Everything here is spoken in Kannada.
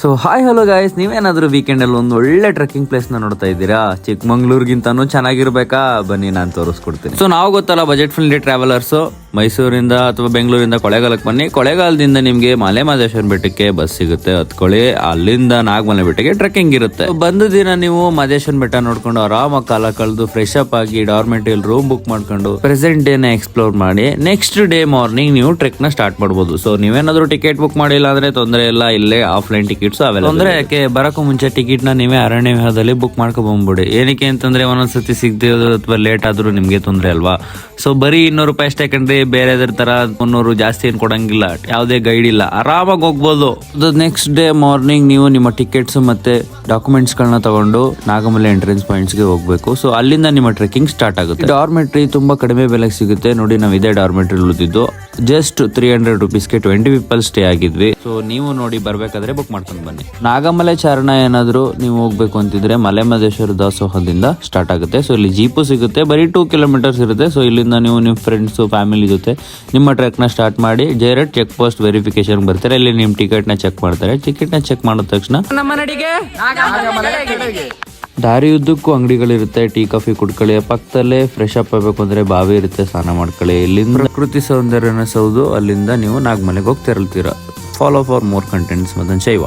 ಸೊ ಹಾಯ್ ಹಲೋ ಗಾಯ್ಸ್, ನೀವೇನಾದ್ರೂ ವೀಕೆಂಡ್ ಅಲ್ಲಿ ಒಂದು ಒಳ್ಳೆ ಟ್ರೆಕ್ಕಿಂಗ್ ಪ್ಲೇಸ್ ನ ನೋಡ್ತಾ ಇದ್ದೀರಾ? ಚಿಕ್ಕಮಂಗ್ಳೂರ್ಗಿಂತಾನು ಚೆನ್ನಾಗಿರ್ಬೇಕಾ? ಬನ್ನಿ ನಾನು ತೋರಿಸ್ಕೊಡ್ತೀನಿ. ಸೊ ನಾವು ಗೊತ್ತಲ್ಲ ಬಜೆಟ್ ಫ್ರೆಂಡ್ಲಿ ಟ್ರಾವೆಲರ್ಸ್, ಮೈಸೂರಿಂದ ಅಥವಾ ಬೆಂಗಳೂರಿಂದ ಕೊಳ್ಳೇಗಾಲಕ್ಕೆ ಬನ್ನಿ. ಕೊಳ್ಳೇಗಾಲದಿಂದ ನಿಮ್ಗೆ ಮಲೆ ಮಹದೇಶ್ವರ ಬೆಟ್ಟಕ್ಕೆ ಬಸ್ ಸಿಗುತ್ತೆ, ಹತ್ಕೊಳ್ಳಿ. ಅಲ್ಲಿಂದ ನಾಗಮಲೆ ಬೆಟ್ಟಕ್ಕೆ ಟ್ರೆಕ್ಕಿಂಗ್ ಇರುತ್ತೆ. ಬಂದ ದಿನ ನೀವು ಮಹದೇಶ್ವರ ಬೆಟ್ಟ ನೋಡ್ಕೊಂಡು ಆರಾಮಾಗಿ ಕಾಲ ಕಳೆದು ಫ್ರೆಶ್ ಅಪ್ ಆಗಿ ಡಾರ್ಮೆಂಟ್ರಿಯಲ್ಲಿ ರೂಮ್ ಬುಕ್ ಮಾಡ್ಕೊಂಡು ಪ್ರೆಸೆಂಟ್ ಡೇನ ಎಕ್ಸ್ಪ್ಲೋರ್ ಮಾಡಿ ನೆಕ್ಸ್ಟ್ ಡೇ ಮಾರ್ನಿಂಗ್ ನೀವು ಟ್ರೆಕ್ ನ ಸ್ಟಾರ್ಟ್ ಮಾಡಬಹುದು. ಸೊ ನೀವೇನಾದ್ರೂ ಟಿಕೆಟ್ ಬುಕ್ ಮಾಡಿಲ್ಲ ಅಂದ್ರೆ ತೊಂದರೆ ಇಲ್ಲ, ಇಲ್ಲೇ ಆಫ್ಲೈನ್ ಟಿಕೆಟ್ಸ್ ಅವೆಲ್ಲ. ಅಂದ್ರೆ ಯಾಕೆ ಬರಕ್ಕೂ ಮುಂಚೆ ಟಿಕೆಟ್ ನ ನೀವೇ ಅರಣ್ಯ ವಿಹಾರದಲ್ಲಿ ಬುಕ್ ಮಾಡ್ಕೊಂಡ್ ಬಂದ್ಬಿಡಿ. ಏನಕ್ಕೆ ಅಂತಂದ್ರೆ ಒಂದೊಂದ್ಸತಿ ಸಿಗದೆ ಅಥವಾ ಲೇಟ್ ಆದ್ರೂ ನಿಮ್ಗೆ ತೊಂದರೆ ಅಲ್ವಾ. ಸೊ ಬರೀ 200 ರೂಪಾಯಿ ಅಷ್ಟೇ ಕಂಡ್ರಿ, ಬೇರೆದ್ರ ತರ 300 ಜಾಸ್ತಿ ಏನ್ ಕೊಡಂಗಿಲ್ಲ, ಯಾವುದೇ ಗೈಡ್ ಇಲ್ಲ, ಆರಾಮಾಗಿ ಹೋಗ್ಬೋದು. ನೆಕ್ಸ್ಟ್ ಡೇ ಮಾರ್ನಿಂಗ್ ನೀವು ನಿಮ್ಮ ಟಿಕೆಟ್ಸ್ ಮತ್ತೆ ಡಾಕ್ಯುಮೆಂಟ್ಸ್ ಗಳನ್ನ ತಗೊಂಡು ನಾಗಮಲೆ ಎಂಟ್ರೆನ್ಸ್ ಪಾಯಿಂಟ್ಸ್ ಗೆ ಹೋಗ್ಬೇಕು. ಸೊ ಅಲ್ಲಿಂದ ನಿಮ್ಮ ಟ್ರೆಕ್ಕಿಂಗ್ ಸ್ಟಾರ್ಟ್ ಆಗುತ್ತೆ. ಡಾರ್ಮೆಟ್ರಿ ತುಂಬಾ ಕಡಿಮೆ ಬೆಲೆಗೆ ಸಿಗುತ್ತೆ ನೋಡಿ. ನಾವು ಇದೇ ಡಾರ್ಮೆಟ್ರಿ ಉಳಿದಿದ್ದು ಜಸ್ಟ್ 300 ರುಪೀಸ್ಗೆ 20 ಪೀಪಲ್ ಸ್ಟೇ ಆಗಿದ್ವಿ. ಸೊ ನೀವು ನೋಡಿ ಬರ್ಬೇಕಾದ್ರೆ ಬುಕ್ ಮಾಡ್ಕೊಂಡು ಬನ್ನಿ. ನಾಗಮಲೆ ಚಾರಣ ಏನಾದ್ರು ನೀವು ಹೋಗ್ಬೇಕು ಅಂತಿದ್ರೆ ಮಲೆ ಮಹದೇಶ್ವರ ದಾಸೋಹದಿಂದ ಸ್ಟಾರ್ಟ್ ಆಗುತ್ತೆ. ಸೊ ಇಲ್ಲಿ ಜೀಪು ಸಿಗುತ್ತೆ, ಬರೀ 2 ಕಿಲೋಮೀಟರ್ಸ್ ಇರುತ್ತೆ. ಸೊ ಇಲ್ಲಿಂದ ನೀವು ನಿಮ್ಮ ಫ್ರೆಂಡ್ಸ್ ಫ್ಯಾಮಿಲಿ ಜೊತೆ ನಿಮ್ಮ ಟ್ರೆಕ್ ನ ಸ್ಟಾರ್ಟ್ ಮಾಡಿ ಡೈರೆಕ್ಟ್ ಚೆಕ್ ಪೋಸ್ಟ್ ವೆರಿಫಿಕೇಶನ್ ಬರ್ತಾರೆ. ಇಲ್ಲಿ ನಿಮ್ ಟಿಕೆಟ್ ನ ಚೆಕ್ ಮಾಡ್ತಾರೆ. ಟಿಕೆಟ್ ನ ಚೆಕ್ ಮಾಡಿದ ತಕ್ಷಣ ದಾರಿ ಉದ್ದಕ್ಕೂ ಅಂಗಡಿಗಳಿರುತ್ತೆ. Tea coffee ಕುಡ್ಕೊಳ್ಳಿ. ಪಕ್ಕದಲ್ಲೇ ಫ್ರೆಶ್ ಅಪ್ ಆಗಬೇಕು ಅಂದ್ರೆ ಬಾವಿ ಇರುತ್ತೆ, ಸ್ನಾನ ಮಾಡ್ಕೊಳ್ಳಿ. ಇಲ್ಲಿಂದ ಪ್ರಕೃತಿ ಸೌಂದರ್ಯನ ಸೌದು ಅಲ್ಲಿಂದ ನೀವು ನಾಗಮಲೆಗೆ ಹೋಗಿ ತೆರಳ್ತೀರಾ. Follow for more contents Madan ಶೈವ.